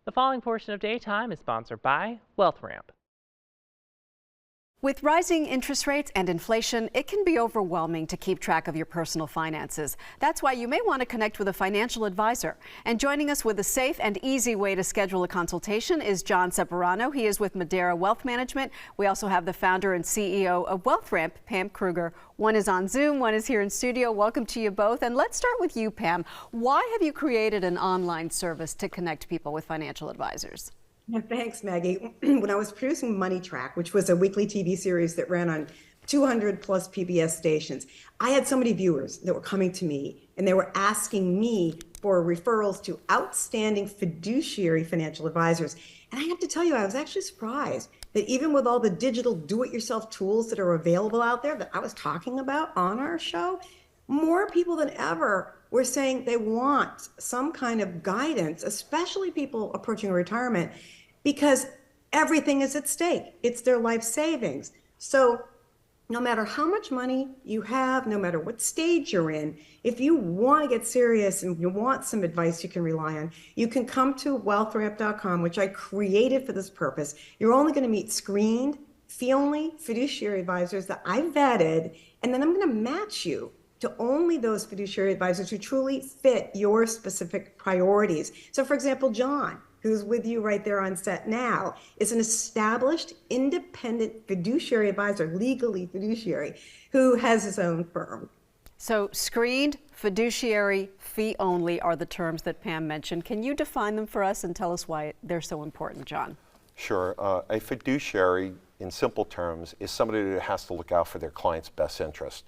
The following portion of Daytime is sponsored by Wealthramp. With rising interest rates and inflation, it can be overwhelming to keep track of your personal finances. That's why you may want to connect with a financial advisor. And joining us with a safe and easy way to schedule a consultation is John Separano. He is with Madeira Wealth Management. We also have the founder and CEO of Wealthramp, Pam Kruger. One is on Zoom, one is here in studio. Welcome to you both. And let's start with you, Pam. Why have you created an online service to connect people with financial advisors? Yeah, thanks, Maggie. When I was producing Money Track, which was a weekly TV series that ran on 200 plus PBS stations, I had so many viewers that were coming to me and they were asking me for referrals to outstanding fiduciary financial advisors. And I have to tell you, I was actually surprised that even with all the digital do-it-yourself tools that are available out there that I was talking about on our show, more people than ever were saying they want some kind of guidance, especially people approaching retirement, because everything is at stake. It's their life savings. So no matter how much money you have, no matter what stage you're in, if you want to get serious and you want some advice you can rely on, you can come to wealthramp.com, which I created for this purpose. You're only going to meet screened, fee-only fiduciary advisors that I vetted, and then I'm going to match you to only those fiduciary advisors who truly fit your specific priorities. So for example, John, who's with you right there on set now, is an established independent fiduciary advisor, legally fiduciary, who has his own firm. So screened, fiduciary, fee only are the terms that Pam mentioned. Can you define them for us and tell us why they're so important, John? Sure. A fiduciary, in simple terms, is somebody who has to look out for their client's best interest,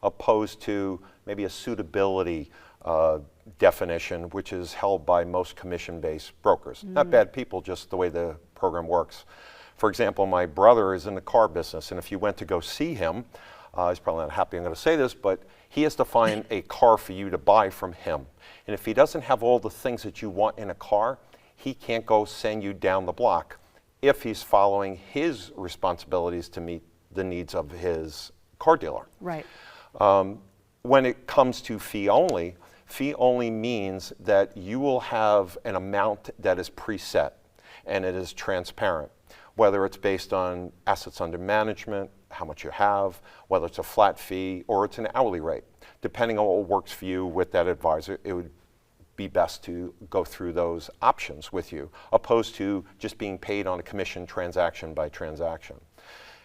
opposed to maybe a suitability definition, which is held by most commission-based brokers. Not bad people, just the way the program works. For example, my brother is in the car business, and if you went to go see him, he's probably not happy I'm going to say this, but he has to find a car for you to buy from him. And if he doesn't have all the things that you want in a car, he can't go send you down the block if he's following his responsibilities to meet the needs of his car dealer. Right. When it comes to fee only means that you will have an amount that is preset and it is transparent, whether it's based on assets under management, how much you have, whether it's a flat fee or it's an hourly rate. Depending on what works for you with that advisor, it would be best to go through those options with you, opposed to just being paid on a commission transaction by transaction.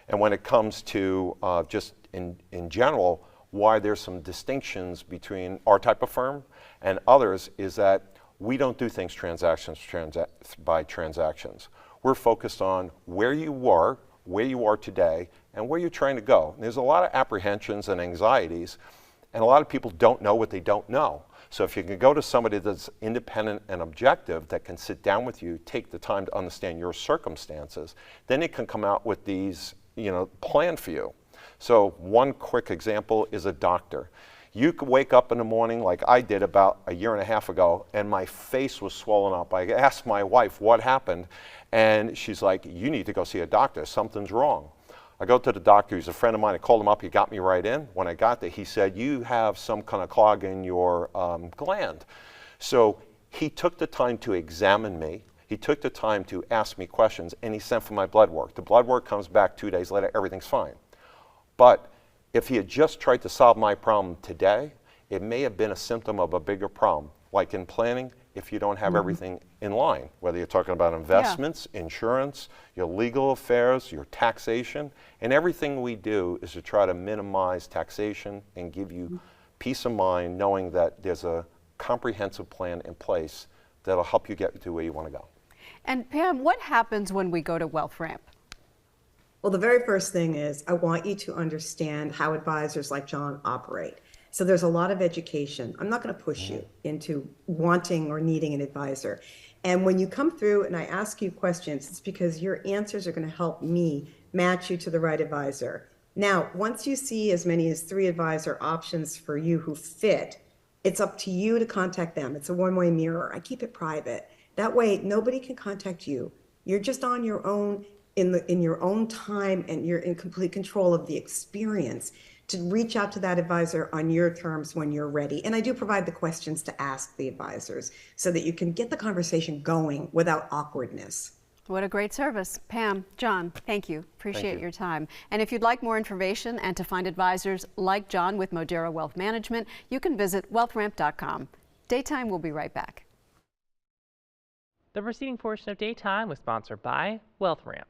And when it comes to just in general, why there's some distinctions between our type of firm and others is that we don't do things by transactions. We're focused on where you are today, and where you're trying to go. And there's a lot of apprehensions and anxieties, and a lot of people don't know what they don't know. So if you can go to somebody that's independent and objective, that can sit down with you, take the time to understand your circumstances, then it can come out with these, plan for you. So one quick example is a doctor. You could wake up in the morning like I did about a year and a half ago, and my face was swollen up. I asked my wife what happened, and she's like, you need to go see a doctor. Something's wrong. I go to the doctor. He's a friend of mine. I called him up. He got me right in. When I got there, he said, you have some kind of clog in your gland. So he took the time to examine me. He took the time to ask me questions, and he sent for my blood work. The blood work comes back 2 days later. Everything's fine. But if he had just tried to solve my problem today, it may have been a symptom of a bigger problem. Like in planning, if you don't have everything in line, whether you're talking about investments, insurance, your legal affairs, your taxation, and everything we do is to try to minimize taxation and give you peace of mind knowing that there's a comprehensive plan in place that'll help you get to where you want to go. And Pam, what happens when we go to Wealthramp? Well, the very first thing is I want you to understand how advisors like John operate. So there's a lot of education. I'm not going to push you into wanting or needing an advisor. And when you come through and I ask you questions, it's because your answers are going to help me match you to the right advisor. Now, once you see as many as 3 advisor options for you who fit, it's up to you to contact them. It's a one-way mirror. I keep it private. That way, nobody can contact you. You're just on your own in your own time, and you're in complete control of the experience to reach out to that advisor on your terms when you're ready. And I do provide the questions to ask the advisors so that you can get the conversation going without awkwardness. What a great service. Pam, John, thank you. Appreciate your time. And if you'd like more information and to find advisors like John with Modera Wealth Management, you can visit wealthramp.com. Daytime will be right back. The preceding portion of Daytime was sponsored by Wealthramp.